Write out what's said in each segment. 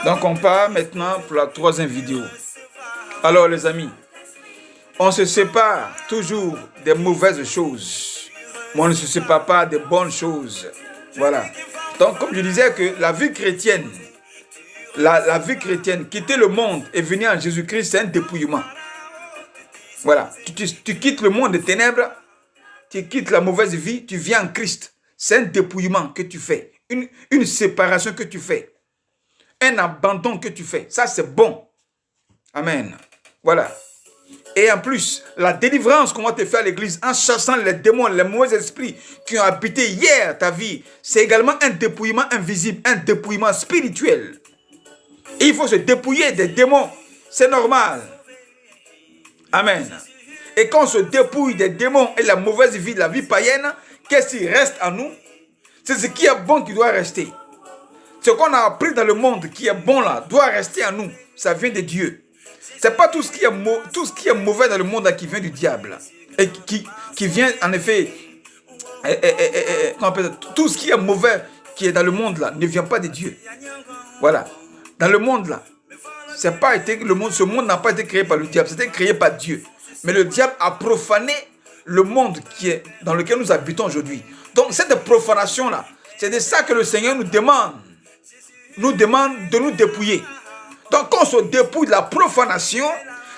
Donc on part maintenant pour la troisième vidéo. Alors les amis, on se sépare toujours des mauvaises choses, mais on ne se sépare pas des bonnes choses. Voilà. Donc comme je disais que la vie chrétienne, la vie chrétienne, quitter le monde et venir en Jésus-Christ, c'est un dépouillement. Voilà. Tu quittes le monde des ténèbres, tu quittes la mauvaise vie, tu viens en Christ. C'est un dépouillement que tu fais, une séparation que tu fais, un abandon que tu fais. Ça, c'est bon. Amen. Voilà. Et en plus, la délivrance qu'on va te faire à l'église en chassant les démons, les mauvais esprits qui ont habité hier ta vie, c'est également un dépouillement invisible, un dépouillement spirituel. Et il faut se dépouiller des démons. C'est normal. Amen. Et quand on se dépouille des démons et la mauvaise vie, la vie païenne, qu'est-ce qui reste en nous? C'est ce qui est bon qui doit rester. Ce qu'on a appris dans le monde qui est bon là, doit rester en nous. Ça vient de Dieu. C'est pas tout ce qui est mauvais dans le monde là, qui vient du diable. Et qui vient en effet... tout ce qui est mauvais qui est dans le monde là ne vient pas de Dieu. Voilà. Dans le monde là, ce monde n'a pas été créé par le diable, c'était créé par Dieu. Mais le diable a profané le monde dans lequel nous habitons aujourd'hui. Donc cette profanation là, c'est de ça que le Seigneur nous demande de nous dépouiller. Donc quand on se dépouille de la profanation,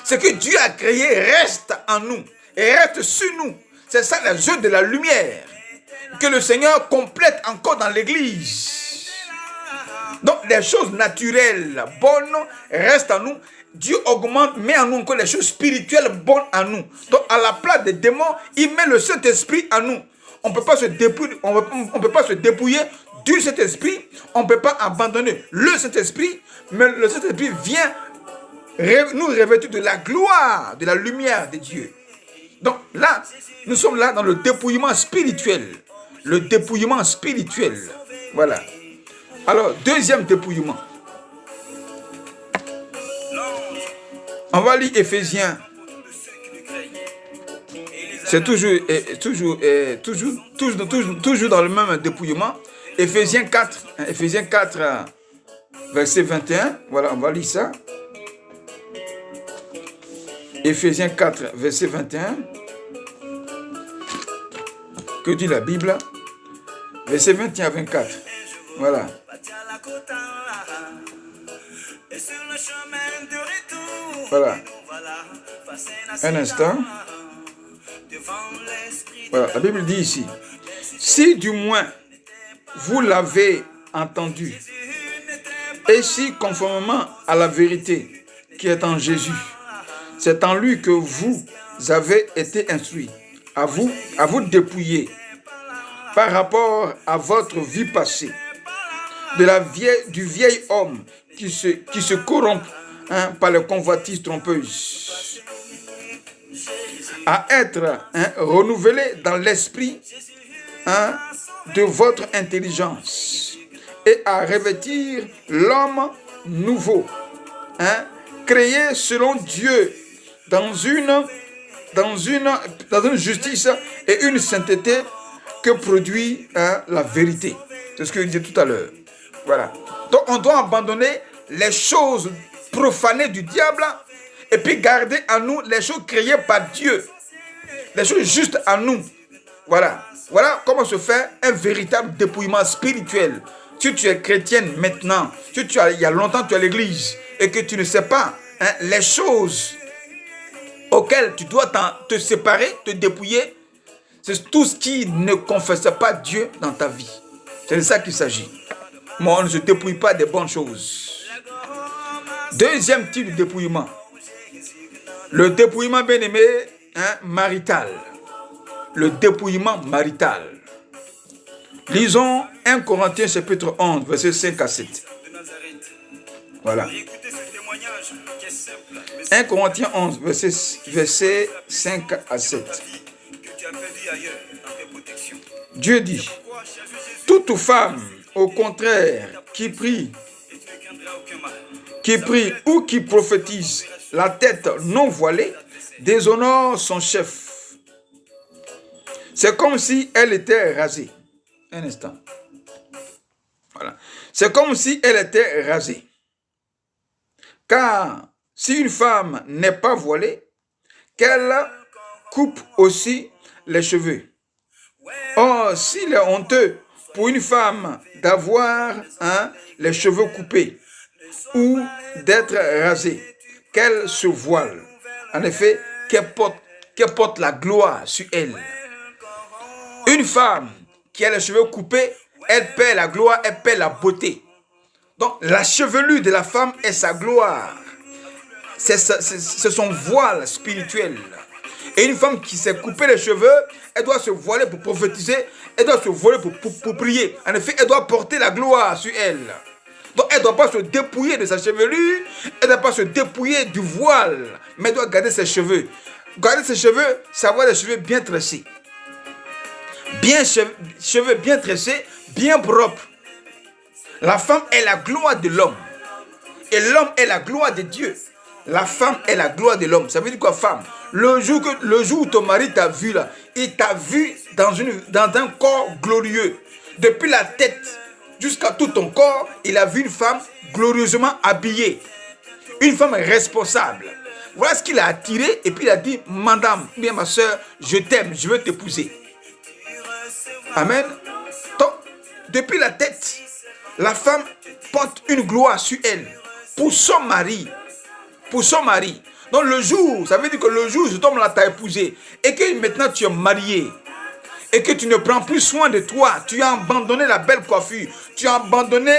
ce que Dieu a créé reste en nous et reste sur nous. C'est ça les œuvres de la lumière que le Seigneur complète encore dans l'église. Donc les choses naturelles bonnes restent en nous. Dieu augmente, met en nous encore les choses spirituelles bonnes en nous. Donc à la place des démons, il met le Saint-Esprit en nous. On ne peut pas se dépouiller du Saint-Esprit. On ne peut pas abandonner le Saint-Esprit. Mais le Saint-Esprit vient nous revêtir de la gloire, de la lumière de Dieu. Donc là, nous sommes là dans le dépouillement spirituel. Le dépouillement spirituel. Voilà. Alors, deuxième dépouillement. On va lire Éphésiens. C'est toujours dans le même dépouillement. Éphésiens 4, verset 21. Voilà, on va lire ça. Éphésiens 4, verset 21. Que dit la Bible? Verset 21 à 24. Voilà. Voilà. Un instant. Voilà, la Bible dit ici. Si du moins vous l'avez entendu, et si conformément à la vérité qui est en Jésus, c'est en lui que vous avez été instruits, à vous dépouiller par rapport à votre vie passée, du vieil homme qui se corrompt par les convoitises trompeuses, à être renouvelé dans l'esprit de votre intelligence et à revêtir l'homme nouveau, créé selon Dieu dans une justice et une sainteté que produit la vérité. C'est ce que je disais tout à l'heure. Voilà. Donc on doit abandonner les choses profanées du diable et puis garder en nous les choses créées par Dieu. Les choses justes en nous. Voilà. Voilà comment se fait un véritable dépouillement spirituel. Si tu es chrétienne maintenant, il y a longtemps tu es à l'église et que tu ne sais pas les choses auxquelles tu dois te séparer, te dépouiller, c'est tout ce qui ne confesse pas Dieu dans ta vie. C'est de ça qu'il s'agit. Mais on ne se dépouille pas des bonnes choses. Deuxième type de dépouillement. Le dépouillement bien-aimé marital. Le dépouillement marital. Lisons 1 Corinthiens chapitre 11, verset 5 à 7. Voilà. 1 Corinthiens 11, verset 5 à 7. Dieu dit, toute femme, au contraire, qui prie ou qui prophétise la tête non voilée, déshonore son chef. C'est comme si elle était rasée. Un instant. Voilà. C'est comme si elle était rasée. Car si une femme n'est pas voilée, qu'elle coupe aussi les cheveux. Or, s'il est honteux pour une femme d'avoir les cheveux coupés ou d'être rasée, qu'elle se voile. En effet, qu'elle porte la gloire sur elle. Une femme qui a les cheveux coupés, elle perd la gloire, elle perd la beauté. Donc, la chevelure de la femme est sa gloire. C'est son voile spirituel. Et une femme qui s'est coupé les cheveux, elle doit se voiler pour prophétiser, elle doit se voiler pour prier. En effet, elle doit porter la gloire sur elle. Donc, elle ne doit pas se dépouiller de sa chevelure, elle ne doit pas se dépouiller du voile, mais elle doit garder ses cheveux. Garder ses cheveux, c'est avoir des cheveux bien tressés. Cheveux bien tressés, bien propres. La femme est la gloire de l'homme. Et l'homme est la gloire de Dieu. La femme est la gloire de l'homme. Ça veut dire quoi, femme? Le jour où ton mari t'a vu là, il t'a vu dans un corps glorieux. Depuis la tête jusqu'à tout ton corps, il a vu une femme glorieusement habillée. Une femme responsable. Voilà ce qu'il a attiré et puis il a dit, madame, bien ma soeur, je t'aime, je veux t'épouser. Amen. Donc, depuis la tête, la femme porte une gloire sur elle pour son mari. Pour son mari. Donc le jour, ça veut dire que le jour où cet homme-là t'a épousé et que maintenant tu es marié et que tu ne prends plus soin de toi, tu as abandonné la belle coiffure, tu as abandonné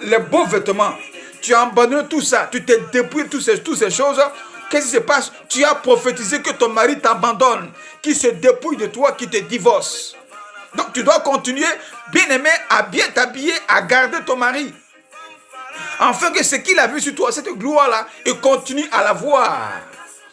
les beaux vêtements, tu as abandonné tout ça, tu t'es dépouillé de toutes ces choses. Qu'est-ce qui se passe? Tu as prophétisé que ton mari t'abandonne, qu'il se dépouille de toi, qu'il te divorce. Donc tu dois continuer, bien aimé, à bien t'habiller, à garder ton mari. Afin que ce qu'il a vu sur toi, cette gloire-là, il continue à la voir.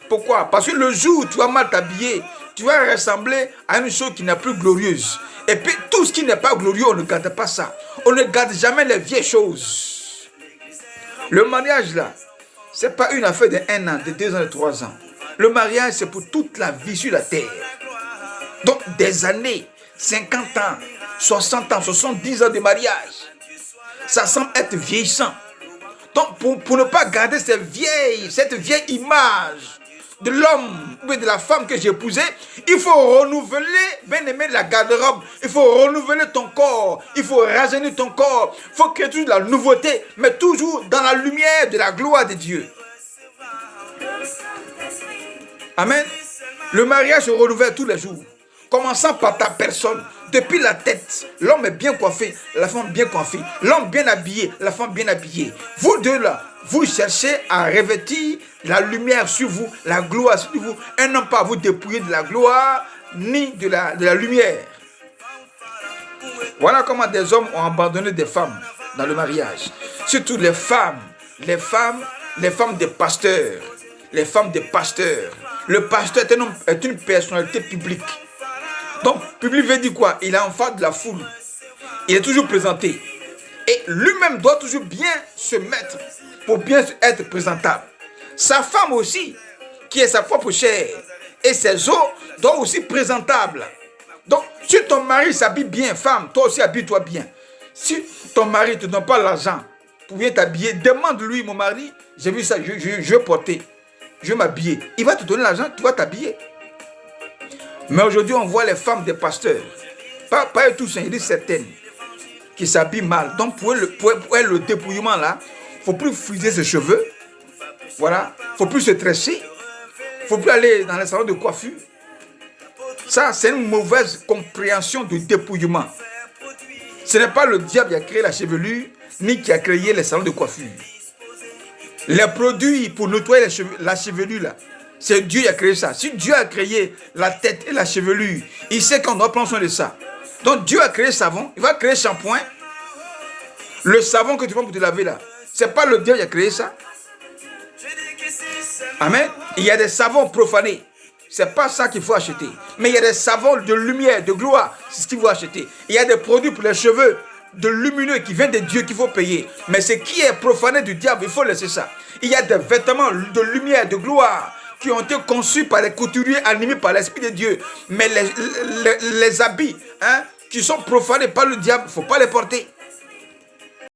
Pourquoi? Parce que le jour où tu vas mal t'habiller, tu vas ressembler à une chose qui n'est plus glorieuse. Et puis tout ce qui n'est pas glorieux, on ne garde pas ça. On ne garde jamais les vieilles choses. Le mariage là, ce n'est pas une affaire de 1 an, de 2 ans, de 3 ans. Le mariage, c'est pour toute la vie sur la terre. Donc des années, 50 ans, 60 ans, 70 ans de mariage. Ça semble être vieillissant. Donc, pour ne pas garder cette vieille image de l'homme ou de la femme que j'ai épousée, il faut renouveler, bien aimé, la garde-robe. Il faut renouveler ton corps. Il faut rajeunir ton corps. Il faut créer toujours de la nouveauté, mais toujours dans la lumière de la gloire de Dieu. Amen. Le mariage se renouvelle tous les jours, commençant par ta personne. Depuis la tête, l'homme est bien coiffé, la femme bien coiffée. L'homme bien habillé, la femme bien habillée. Vous deux là, vous cherchez à revêtir la lumière sur vous, la gloire sur vous. Et non pas vous dépouiller de la gloire ni de la lumière. Voilà comment des hommes ont abandonné des femmes dans le mariage. Surtout les femmes des pasteurs. Les femmes des pasteurs. Le pasteur est une personnalité publique. Donc, public veut dire quoi? Il est en face de la foule. Il est toujours présenté. Et lui-même doit toujours bien se mettre pour bien être présentable. Sa femme aussi, qui est sa propre chair, et ses os, doivent aussi être présentables. Donc, si ton mari s'habille bien, femme, toi aussi habille-toi bien. Si ton mari ne te donne pas l'argent pour bien t'habiller, demande-lui, mon mari, j'ai vu ça, je veux porter, je veux m'habiller. Il va te donner l'argent, tu vas t'habiller. Mais aujourd'hui, on voit les femmes des pasteurs, pas tous, il y a certaines qui s'habillent mal. Donc, pour elle, le dépouillement là, il ne faut plus friser ses cheveux. Voilà. Il ne faut plus se tresser. Il ne faut plus aller dans les salons de coiffure. Ça, c'est une mauvaise compréhension du dépouillement. Ce n'est pas le diable qui a créé la chevelure, ni qui a créé les salons de coiffure. Les produits pour nettoyer la chevelure là, c'est Dieu qui a créé ça. Si Dieu a créé la tête et la chevelure, il sait qu'on doit prendre soin de ça. Donc Dieu a créé savon, il va créer shampoing. Le savon que tu prends pour te laver là, c'est pas le Dieu qui a créé ça. Amen. Il y a des savons profanés. C'est pas ça qu'il faut acheter. Mais il y a des savons de lumière, de gloire. C'est ce qu'il faut acheter. Il y a des produits pour les cheveux de lumineux qui viennent de Dieu qu'il faut payer. Mais ce qui est profané du diable, il faut laisser ça. Il y a des vêtements de lumière, de gloire, qui ont été conçus par les couturiers animés par l'Esprit de Dieu. Mais les habits qui sont profanés par le diable, il ne faut pas les porter.